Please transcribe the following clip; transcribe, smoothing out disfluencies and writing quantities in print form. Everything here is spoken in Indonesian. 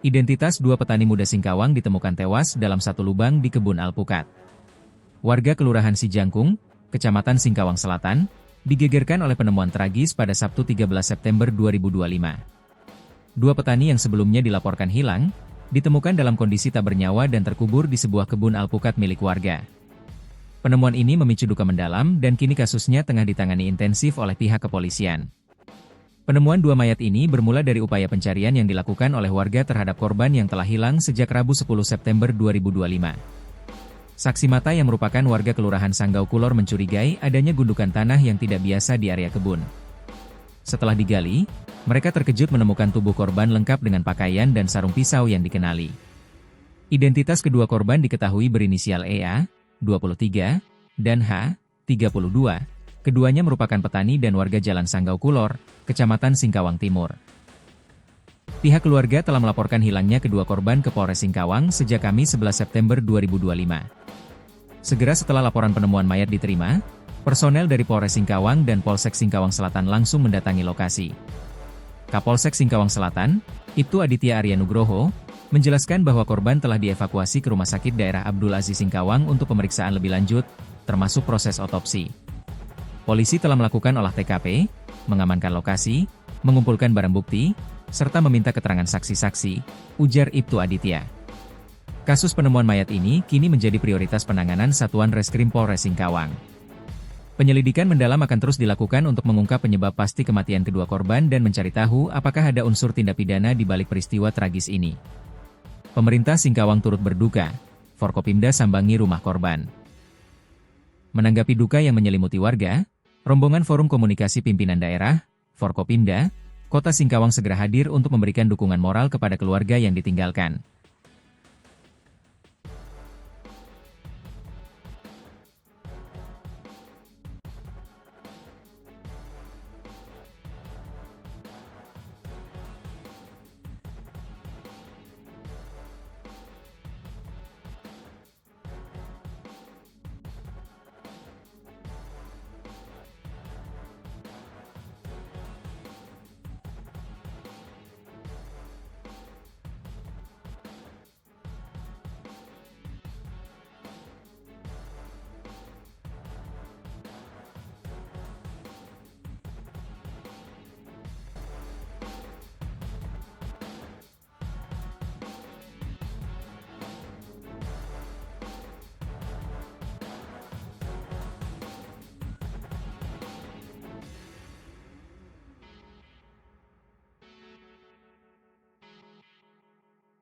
Identitas dua petani muda Singkawang ditemukan tewas dalam satu lubang di kebun alpukat. Warga Kelurahan Sijangkung, Kecamatan Singkawang Selatan, digegerkan oleh penemuan tragis pada Sabtu 13 September 2025. Dua petani yang sebelumnya dilaporkan hilang, ditemukan dalam kondisi tak bernyawa dan terkubur di sebuah kebun alpukat milik warga. Penemuan ini memicu duka mendalam dan kini kasusnya tengah ditangani intensif oleh pihak kepolisian. Penemuan dua mayat ini bermula dari upaya pencarian yang dilakukan oleh warga terhadap korban yang telah hilang sejak Rabu 10 September 2025. Saksi mata yang merupakan warga Kelurahan Sanggau Kulor mencurigai adanya gundukan tanah yang tidak biasa di area kebun. Setelah digali, mereka terkejut menemukan tubuh korban lengkap dengan pakaian dan sarung pisau yang dikenali. Identitas kedua korban diketahui berinisial EA, 23, dan H, 32. Keduanya merupakan petani dan warga Jalan Sanggau Kulor, Kecamatan Singkawang Timur. Pihak keluarga telah melaporkan hilangnya kedua korban ke Polres Singkawang sejak Kamis 11 September 2025. Segera setelah laporan penemuan mayat diterima, personel dari Polres Singkawang dan Polsek Singkawang Selatan langsung mendatangi lokasi. Kapolsek Singkawang Selatan, Ibtu Aditya Arya Nugroho, menjelaskan bahwa korban telah dievakuasi ke Rumah Sakit Daerah Abdul Aziz Singkawang untuk pemeriksaan lebih lanjut, termasuk proses otopsi. Polisi telah melakukan olah TKP, mengamankan lokasi, mengumpulkan barang bukti, serta meminta keterangan saksi-saksi, ujar Ibtu Aditya. Kasus penemuan mayat ini kini menjadi prioritas penanganan Satuan Reskrim Polres Singkawang. Penyelidikan mendalam akan terus dilakukan untuk mengungkap penyebab pasti kematian kedua korban dan mencari tahu apakah ada unsur tindak pidana di balik peristiwa tragis ini. Pemerintah Singkawang turut berduka, Forkopimda sambangi rumah korban. Menanggapi duka yang menyelimuti warga, rombongan Forum Komunikasi Pimpinan Daerah, Forkopimda, Kota Singkawang segera hadir untuk memberikan dukungan moral kepada keluarga yang ditinggalkan.